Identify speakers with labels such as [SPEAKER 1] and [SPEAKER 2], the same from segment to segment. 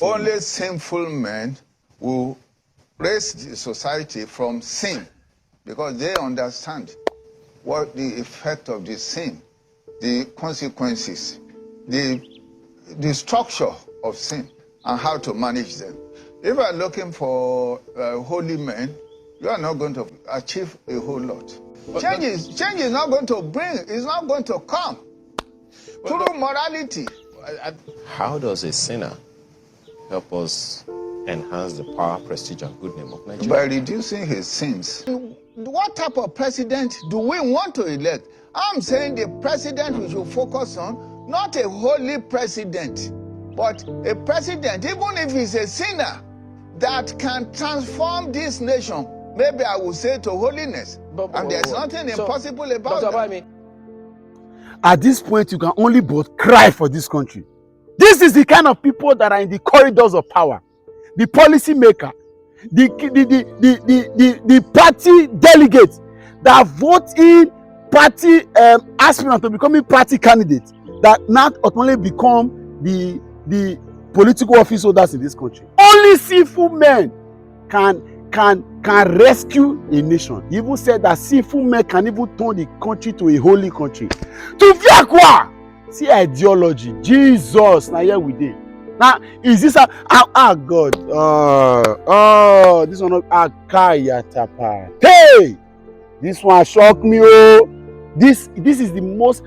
[SPEAKER 1] Only sinful men will raise the society from sin because they understand what the effect of the sin, the consequences, the structure of sin, and how to manage them. If you are looking for holy men, you are not going to achieve a whole lot. Change is not going to it's not going to come through morality.
[SPEAKER 2] How does a sinner help us enhance the power, prestige, and good name of Nigeria?
[SPEAKER 1] By reducing his sins. What type of president do we want to elect? I'm saying the president we should focus on, not a holy president, but a president, even if he's a sinner, that can transform this nation, maybe I would say to holiness. And there's nothing impossible about that.
[SPEAKER 3] At this point, you can only but cry for this country. This is the kind of people that are in the corridors of power. The policy maker, the party delegates that vote in party aspirants to becoming party candidates that now ultimately become the political office holders in this country. Only sinful men can rescue a nation. He even said that sinful men can even turn the country to a holy country. To Fiakwa! See ideology. Jesus, now here we did. Now, is this God? This one Akayatapa. Hey! This one shocked me. Oh, this is the most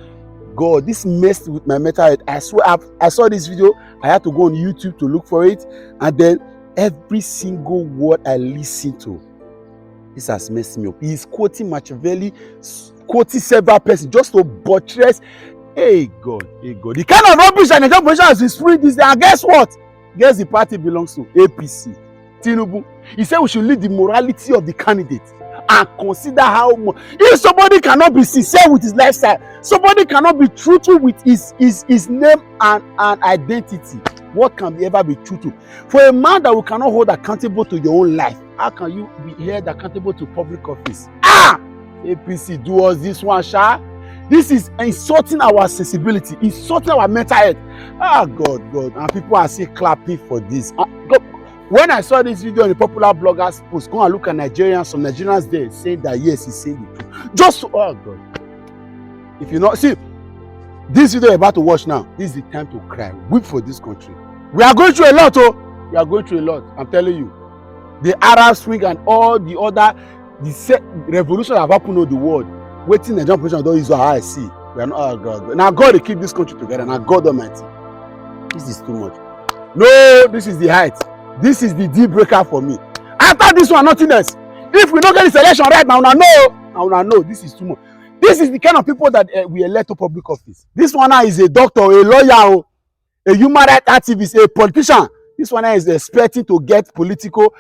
[SPEAKER 3] God. This messed with my mental health. I swear, I saw this video. I had to go on YouTube to look for it, and then every single word I listened to, this has messed me up. He's quoting Machiavelli, quoting several persons just to buttress. Hey God, hey God. The kind of rubbish and opposition has been spread this day. And guess what? Guess the party belongs to APC. Tinubu. He said we should lead the morality of the candidate and consider how much. If somebody cannot be sincere with his lifestyle, somebody cannot be truthful with his name and identity, what can ever be true to? For a man that we cannot hold accountable to your own life, how can you be held accountable to public office? APC, do us this one, Sha. This is insulting our sensibility, insulting our mental health. God. And people are still clapping for this. When I saw this video on the popular bloggers post, go and look at Nigerians, some Nigerians there saying that yes, he's saying the truth. Just so, God. If you not see this video you're about to watch now, this is the time to cry. Weep for this country. We are going through a lot, oh. We are going through a lot. I'm telling you. The Arab Spring and all the other revolution that have happened in the world. Waiting the jump position, don't use how I see. We are not, God. Now God will keep this country together. Now God Almighty. This is too much. No, this is the height. This is the deal breaker for me. After this one, nothing else. If we don't get this election right now, now no, this is too much. This is the kind of people that we elect to public office. This one now is a doctor, a lawyer, a human rights activist, a politician. This one now is expecting to get political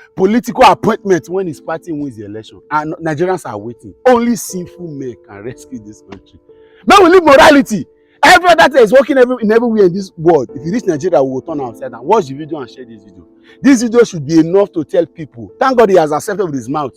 [SPEAKER 3] appointment when his party wins the election. And Nigerians are waiting. Only sinful men can rescue this country. Men will leave morality. Everyone that is working everywhere in this world, if you reach Nigeria, we will turn outside and watch the video and share this video. This video should be enough to tell people, thank God he has accepted with his mouth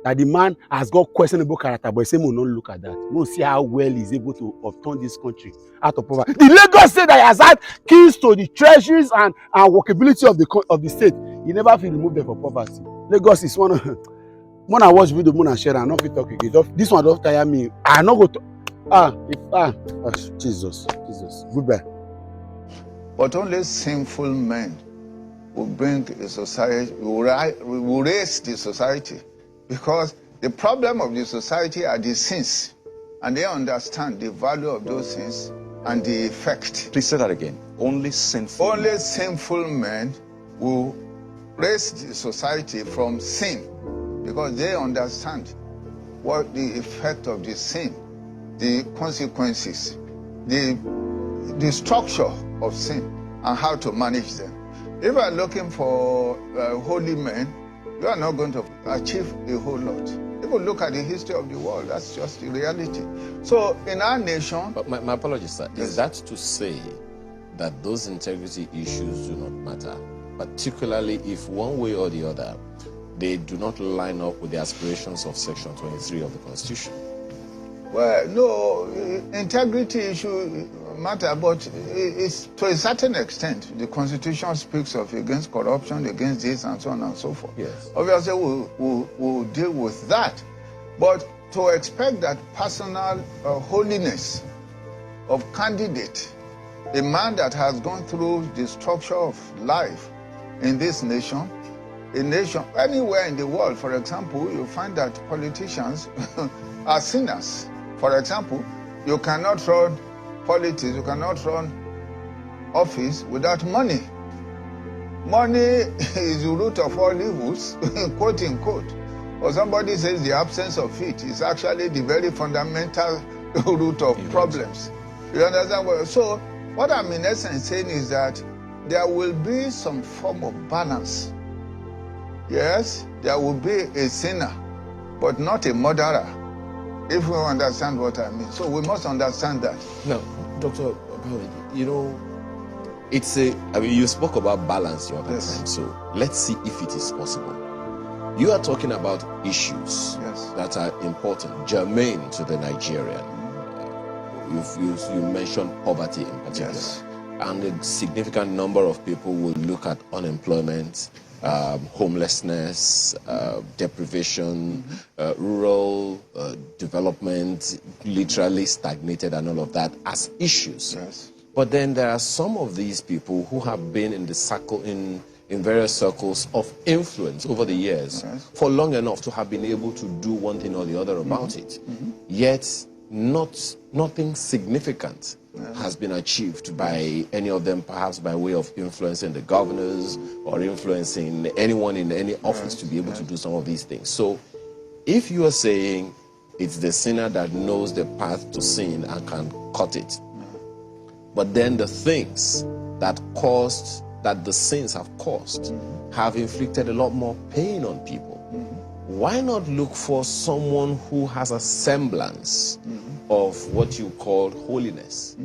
[SPEAKER 3] that the man has got questionable character, but he said, "We'll not look at that. We'll see how well he's able to turn this country out of poverty." The Lagos state that he has had keys to the treasuries and workability of the state, he never feel removed them from poverty. Lagos is one of when I watch video, when I share, I'm not fit talk again. This one don't tire me. I not go to Jesus, goodbye.
[SPEAKER 1] But only sinful men will bring a society, will raise the society. Because the problem of the society are the sins, and they understand the value of those sins and the effect.
[SPEAKER 2] Please say that again. Only sinful
[SPEAKER 1] men will raise the society from sin, because they understand what the effect of the sin, the consequences, the structure of sin, and how to manage them. If you are looking for holy men, you are not going to achieve a whole lot. If you look at the history of the world, that's just the reality. So in our nation...
[SPEAKER 2] But my apologies, sir. Yes. Is that to say that those integrity issues do not matter, particularly if one way or the other, they do not line up with the aspirations of Section 23 of the Constitution?
[SPEAKER 1] Well, no, integrity issue matter, but it's to a certain extent. The Constitution speaks of against corruption, against this, and so on and so forth.
[SPEAKER 2] Yes.
[SPEAKER 1] Obviously, we'll deal with that. But to expect that personal holiness of candidate, a man that has gone through the structure of life in this nation, a nation, anywhere in the world, for example, you find that politicians are sinners. For example, you cannot run politics, you cannot run office without money. Money is the root of all evils, quote unquote. Or somebody says the absence of it is actually the very fundamental root of problems. You understand? So what I'm in essence saying is that there will be some form of balance. Yes, there will be a sinner, but not a murderer, if we understand what I mean. So we must understand that.
[SPEAKER 2] Now, Dr. you know, you spoke about balance the other time, so let's see if it is possible. You are talking about issues that are important, germane to the Nigerian. You mentioned poverty in particular.
[SPEAKER 1] Yes.
[SPEAKER 2] And a significant number of people will look at unemployment, homelessness, deprivation, rural development, literally stagnated and all of that as issues.
[SPEAKER 1] Yes.
[SPEAKER 2] But then there are some of these people who have been in the circle, in various circles of influence over the years for long enough to have been able to do one thing or the other about it. Yet nothing significant has been achieved by any of them, perhaps by way of influencing the governors or influencing anyone in any office to be able to do some of these things. So if you are saying it's the sinner that knows the path to sin and can cut it, but then the things that the sins have caused have inflicted a lot more pain on people, why not look for someone who has a semblance of what you call holiness?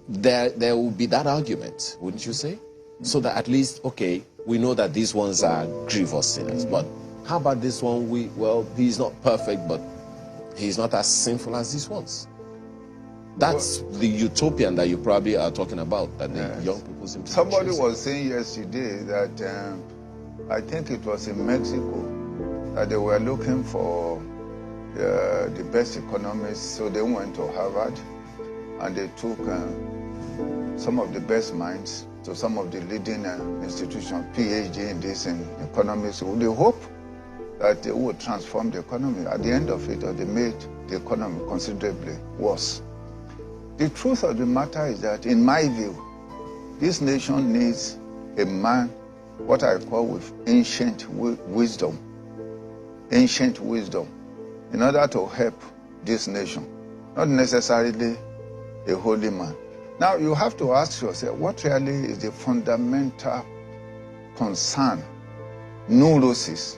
[SPEAKER 2] There will be that argument, wouldn't you say? So that at least, okay, we know that these ones are grievous sinners, but how about this one? He's not perfect, but he's not as sinful as these ones. That's the utopian that you probably are talking about, that the young people seem to be
[SPEAKER 1] Somebody
[SPEAKER 2] chasing.
[SPEAKER 1] was saying yesterday that, I think it was in Mexico, that they were looking for the best economists, so they went to Harvard and they took some of the best minds to some of the leading institutions, PhD in this and economics, with the hope that they would transform the economy. At the end of it, they made the economy considerably worse. The truth of the matter is that, in my view, this nation needs a man, what I call with ancient wisdom, in order to help this nation, not necessarily a holy man. Now, you have to ask yourself, what really is the fundamental concern, neurosis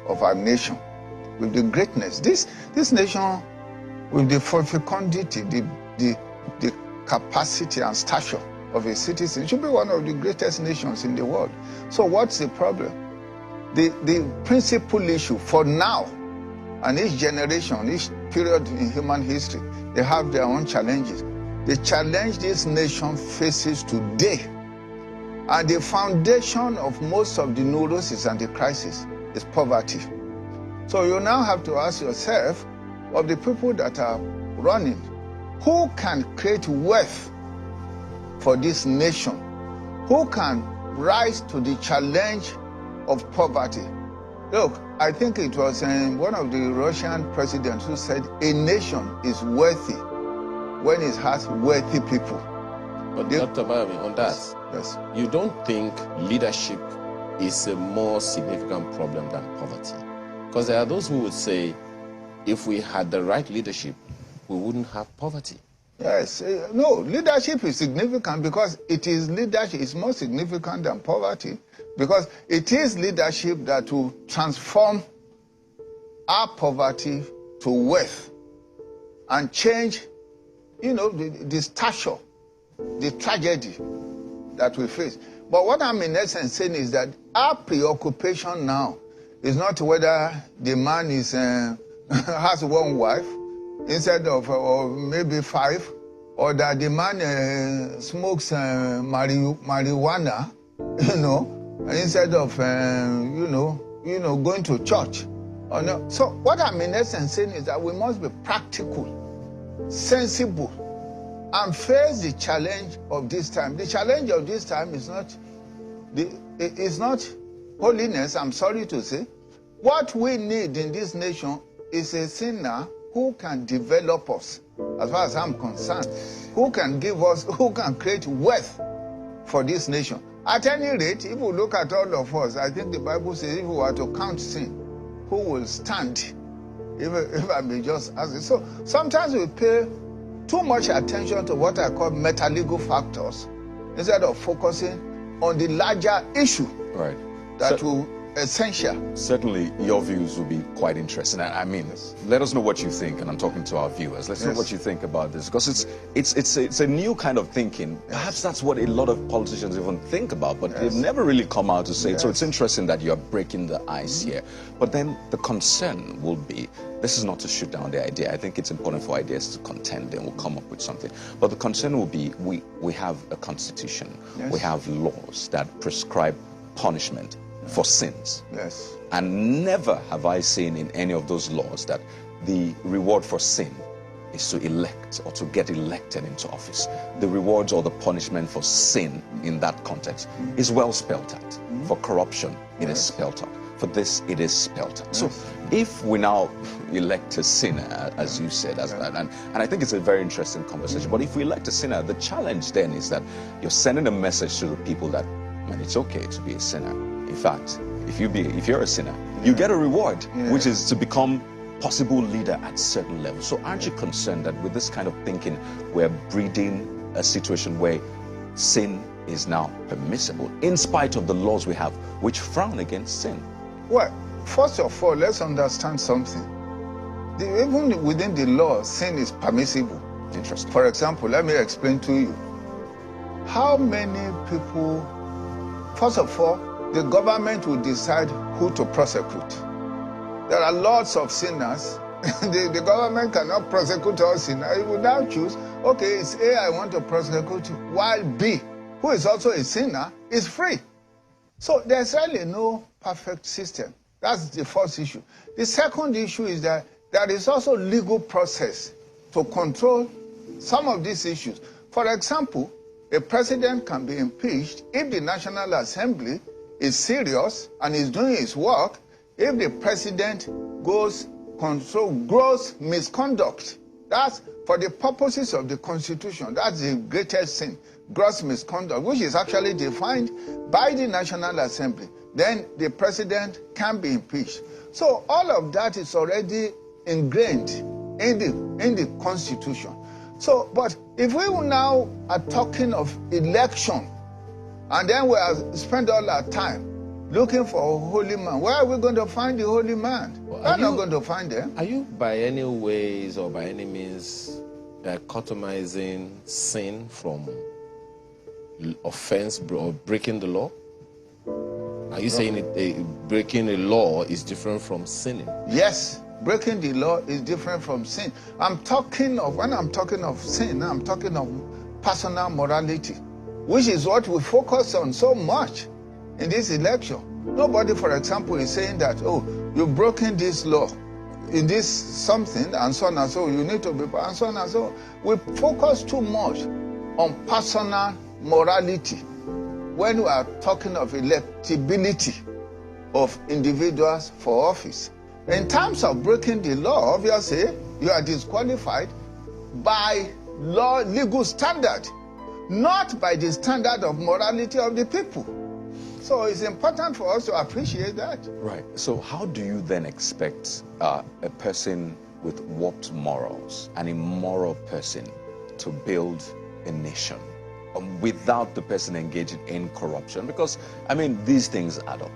[SPEAKER 1] of our nation with the greatness? This nation, with the fecundity, the capacity and stature of a citizen, should be one of the greatest nations in the world. So what's the problem? The principal issue for now, and each generation, each period in human history, they have their own challenges. The challenge this nation faces today, and the foundation of most of the neuroses and the crisis, is poverty. So you now have to ask yourself, of the people that are running, who can create wealth for this nation? Who can rise to the challenge of poverty? Look, I think it was one of the Russian presidents who said a nation is wealthy when it has wealthy people.
[SPEAKER 2] But Dr. Bami, on that, you don't think leadership is a more significant problem than poverty? Because there are those who would say, if we had the right leadership, we wouldn't have poverty.
[SPEAKER 1] Yes, no, leadership is significant because it is leadership is more significant than poverty, because it is leadership that will transform our poverty to wealth and change, the stature, the tragedy that we face. But what I'm in essence saying is that our preoccupation now is not whether the man is has one wife instead of or maybe 5, or that the man smokes marijuana, instead of going to church. Or no. So what I'm in essence saying is that we must be practical, sensible, and face the challenge of this time. The challenge of this time is not holiness, I'm sorry to say. What we need in this nation is a sinner who can develop us, as far as I'm concerned, who can create wealth for this nation. At any rate, if we look at all of us, I think the Bible says if we were to count sin, who will stand? If I may just ask it. So sometimes we pay too much attention to what I call meta-legal factors instead of focusing on the larger issue that will essential.
[SPEAKER 4] Certainly, your views will be quite interesting. I mean, let us know what you think, and I'm talking to our viewers. Let's know what you think about this, because it's a new kind of thinking. Perhaps that's what a lot of politicians even think about, but they've never really come out to say it. So it's interesting that you're breaking the ice here. But then the concern will be, this is not to shoot down the idea. I think it's important for ideas to contend, and we'll come up with something. But the concern will be, we have a constitution, we have laws that prescribe punishment for sins.
[SPEAKER 1] Yes.
[SPEAKER 4] And never have I seen in any of those laws that the reward for sin is to elect or to get elected into office. The rewards or the punishment for sin in that context is well spelled out. For corruption, it is spelled out. For this, it is spelled out. So if we now elect a sinner, as you said, and I think it's a very interesting conversation, but if we elect a sinner, the challenge then is that you're sending a message to the people that, man, it's okay to be a sinner. In fact, if you're a sinner, you get a reward, which is to become possible leader at certain levels. So aren't you concerned that with this kind of thinking, we're breeding a situation where sin is now permissible, in spite of the laws we have, which frown against sin?
[SPEAKER 1] Well, first of all, let's understand something. Even within the law, sin is permissible.
[SPEAKER 4] Interesting.
[SPEAKER 1] For example, let me explain to you. How many people, first of all, the government will decide who to prosecute. There are lots of sinners. The government cannot prosecute all sinners. It will now choose, okay, it's A I want to prosecute, while B, who is also a sinner, is free. So there's really no perfect system. That's the first issue. The second issue is that there is also legal process to control some of these issues. For example, a president can be impeached if the National Assembly is serious and is doing its work, if the president gross misconduct. That's for the purposes of the Constitution. That's the greatest sin, gross misconduct, which is actually defined by the National Assembly. Then the president can be impeached. So all of that is already ingrained in the Constitution. So, but if we now are talking of election, and then we spend all our time looking for a holy man, where are we going to find the holy man? We're not going to find him.
[SPEAKER 2] Are you by any ways or by any means dichotomizing sin from offense or breaking the law? Are you saying breaking a law is different from sinning?
[SPEAKER 1] Yes, breaking the law is different from sin. When I'm talking of sin, I'm talking of personal morality, which is what we focus on so much in this election. Nobody, for example, is saying that, oh, you've broken this law in this something, and so on and so, you need to be, and so on and so. We focus too much on personal morality when we are talking of electability of individuals for office. In terms of breaking the law, obviously, you are disqualified by legal standard, not by the standard of morality of the people. So it's important for us to appreciate that.
[SPEAKER 4] Right. So how do you then expect a person with warped morals, an immoral person, to build a nation without the person engaging in corruption? Because, I mean, these things add up.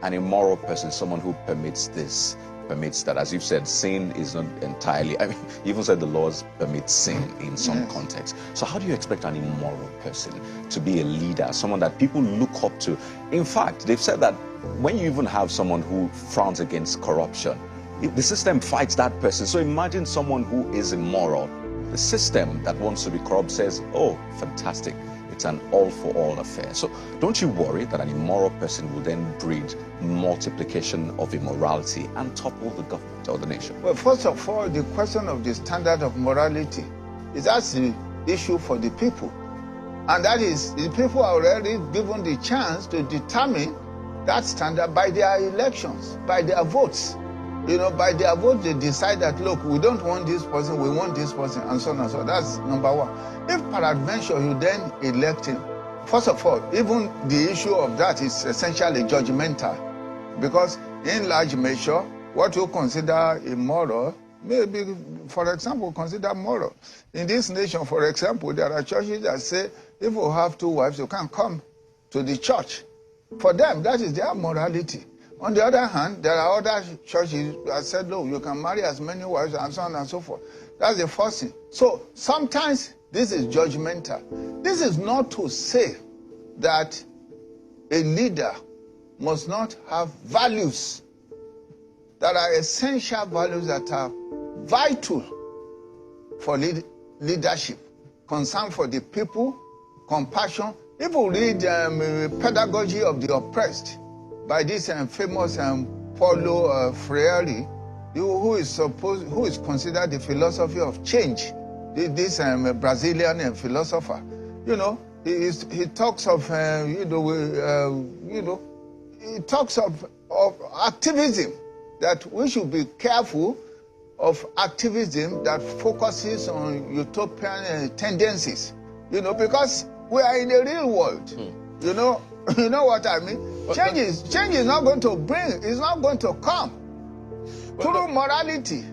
[SPEAKER 4] An immoral person, someone who permits this, permits that. As you've said, sin is not entirely, I mean, you even said the laws permit sin in some context. So how do you expect an immoral person to be a leader, someone that people look up to? In fact, they've said that when you even have someone who frowns against corruption, the system fights that person. So imagine someone who is immoral The system that wants to be corrupt says, oh, fantastic, it's an all-for-all affair. So don't you worry that an immoral person will then breed multiplication of immorality and topple the government or the nation?
[SPEAKER 1] Well, first of all, the question of the standard of morality is that's the issue for the people. And that is, the people are already given the chance to determine that standard by their elections, by their votes. You know, by their vote, they decide that, look, we don't want this person, we want this person, and so on and so on. That's number one. If peradventure you then elect him, first of all, even the issue of that is essentially judgmental. Because in large measure, what you consider immoral may be, for example, considered moral. In this nation, for example, there are churches that say, if you have 2 wives, you can't come to the church. For them, that is their morality. On the other hand, there are other churches that said, no, you can marry as many wives and so on and so forth. That's the first thing. So sometimes this is judgmental. This is not to say that a leader must not have values that are essential values that are vital for leadership. Concern for the people, compassion. If you read Pedagogy of the Oppressed, by this famous Paulo Freire, who is considered the philosophy of change, this Brazilian philosopher. You know, he talks of he talks of activism, that we should be careful of activism that focuses on utopian tendencies. You know, because we are in the real world. You know. You know what I mean? Change is not going to it's not going to come through morality.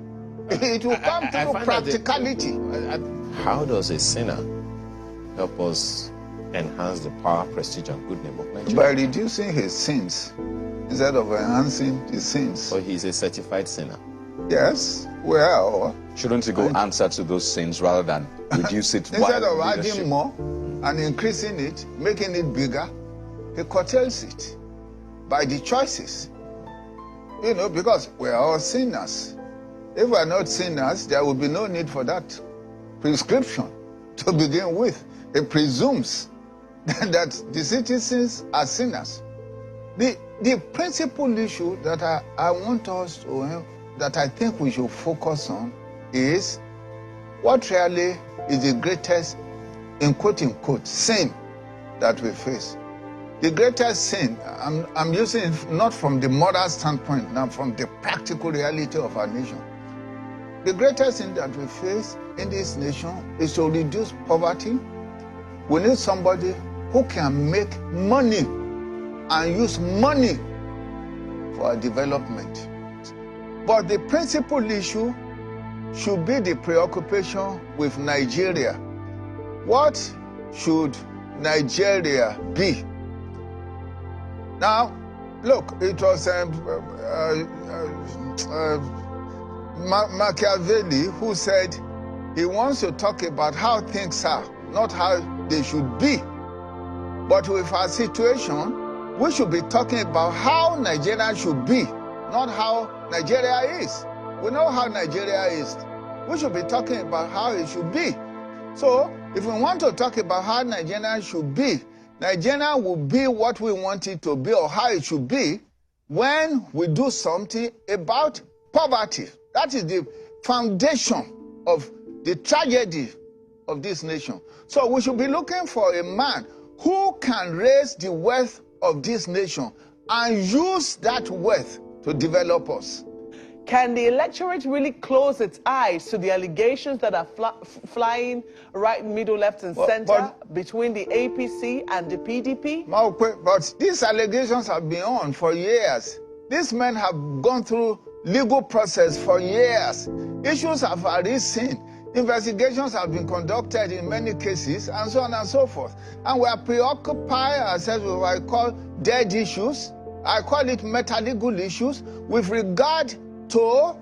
[SPEAKER 1] It will come through practicality.
[SPEAKER 2] How does a sinner help us enhance the power, prestige, and good name of Nigeria?
[SPEAKER 1] By reducing his sins instead of enhancing his sins.
[SPEAKER 2] So he's a certified sinner?
[SPEAKER 1] Yes. Well,
[SPEAKER 4] shouldn't he go answer to those sins rather than reduce it?
[SPEAKER 1] Instead of adding more and increasing it, making it bigger, he curtails it by the choices. You know, because we are all sinners. If we are not sinners, there will be no need for that prescription to begin with. It presumes that the citizens are sinners. The principal issue that I want us to, that I think we should focus on is what really is the greatest, in quote unquote, sin that we face. The greatest sin, I'm using it not from the moral standpoint, now from the practical reality of our nation. The greatest sin that we face in this nation is to reduce poverty. We need somebody who can make money and use money for our development. But the principal issue should be the preoccupation with Nigeria. What should Nigeria be? Now, look, it was Machiavelli who said he wants to talk about how things are, not how they should be. But with our situation, we should be talking about how Nigeria should be, not how Nigeria is. We know how Nigeria is. We should be talking about how it should be. So, if we want to talk about how Nigeria should be, Nigeria will be what we want it to be or how it should be when we do something about poverty. That is the foundation of the tragedy of this nation. So we should be looking for a man who can raise the wealth of this nation and use that wealth to develop us.
[SPEAKER 5] Can the electorate really close its eyes to the allegations that are flying right, middle, left, and center between the APC and the PDP?
[SPEAKER 1] But these allegations have been on for years. These men have gone through legal process for years. Issues have arisen. Investigations have been conducted in many cases, and so on and so forth. And we are preoccupied ourselves with what I call dead issues. I call it meta-legal issues with regard to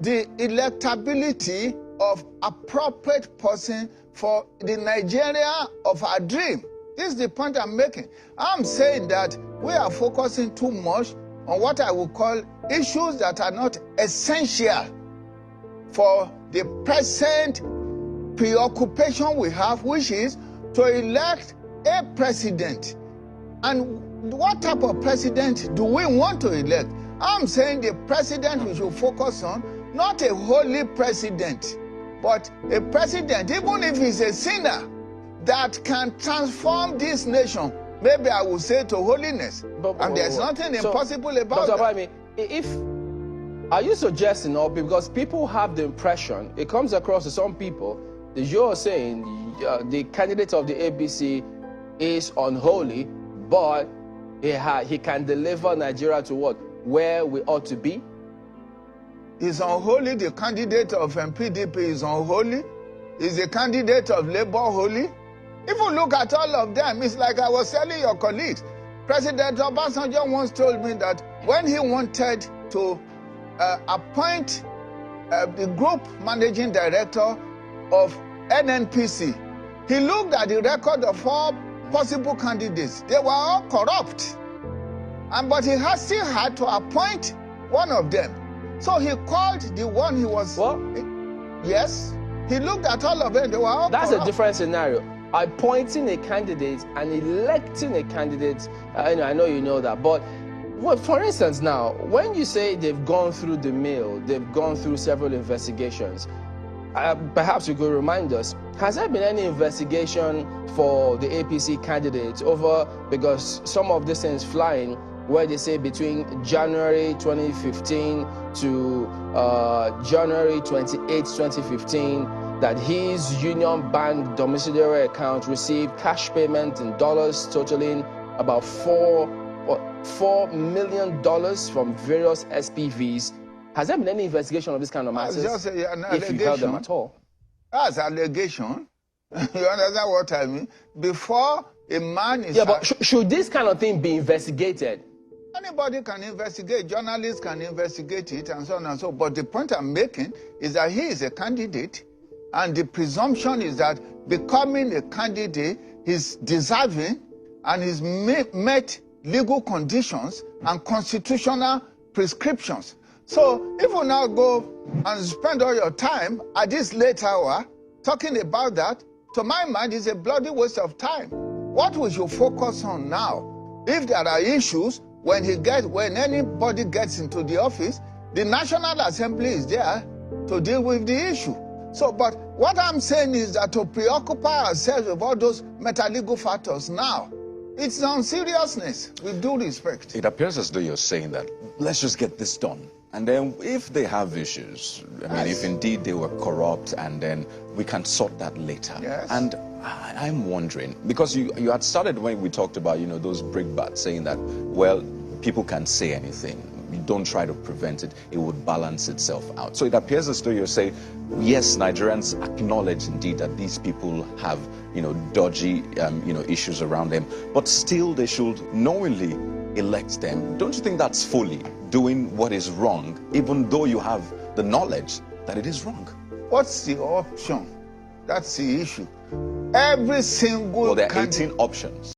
[SPEAKER 1] the electability of appropriate person for the Nigeria of our dream. This is the point I'm making. I'm saying that we are focusing too much on what I would call issues that are not essential for the present preoccupation we have, which is to elect a president. And what type of president do we want to elect? I'm saying the president we should focus on, not a holy president, but a president, even if he's a sinner, that can transform this nation, maybe I would say, to holiness. And there's nothing impossible about
[SPEAKER 6] Dr.
[SPEAKER 1] that.
[SPEAKER 6] Abami, are you suggesting, or because people have the impression, it comes across to some people, that you're saying the candidate of the APC is unholy, but he can deliver Nigeria to what? Where we ought to be?
[SPEAKER 1] Is unholy. The candidate of PDP is unholy. Is the candidate of Labour holy? If you look at all of them, it's like I was telling your colleagues. President Obasanjo once told me that when he wanted to appoint the group managing director of NNPC, he looked at the record of all possible candidates. They were all corrupt. But he still had to appoint one of them. So he called the one he was...
[SPEAKER 6] What?
[SPEAKER 1] Yes. He looked at all of them. They were all
[SPEAKER 6] That's
[SPEAKER 1] corrupt.
[SPEAKER 6] a different scenario. Appointing a candidate and electing a candidate, I know you know that, but well, for instance now, when you say they've gone through the mill, they've gone through several investigations, perhaps you could remind us, has there been any investigation for the APC candidates over, because some of this things flying, where they say between January 2015 to January 28, 2015, that his Union Bank domiciliary account received cash payment in dollars totaling about $4 million from various SPVs. Has there been any investigation of this kind of matters?
[SPEAKER 1] Just an
[SPEAKER 6] if you held them at all?
[SPEAKER 1] That's allegation. You understand what I mean? Before a man is...
[SPEAKER 6] Yeah, but should this kind of thing be investigated?
[SPEAKER 1] Anybody can investigate. Journalists can investigate it and so on and so on. But the point I'm making is that he is a candidate, and the presumption is that becoming a candidate is deserving and he's met legal conditions and constitutional prescriptions. So if you now go and spend all your time at this late hour talking about that, to my mind, is a bloody waste of time. What we should focus on now, if there are issues, when anybody gets into the office, the National Assembly is there to deal with the issue. So, but what I'm saying is that to preoccupy ourselves with all those metalegal factors now, it's on seriousness, with due respect.
[SPEAKER 4] It appears as though you're saying that, let's just get this done. And then if they have issues, I mean, if indeed they were corrupt, and then we can sort that later.
[SPEAKER 1] Yes.
[SPEAKER 4] And I'm wondering, because you had started when we talked about, those brickbats, saying that, well, people can say anything. You don't try to prevent it. It would balance itself out. So it appears as though you're saying, yes, Nigerians acknowledge indeed that these people have, dodgy, issues around them, but still they should knowingly elect them. Don't you think that's fully doing what is wrong, even though you have the knowledge that it is wrong?
[SPEAKER 1] What's the option? That's the issue. Every single
[SPEAKER 4] Well, there are 18 options.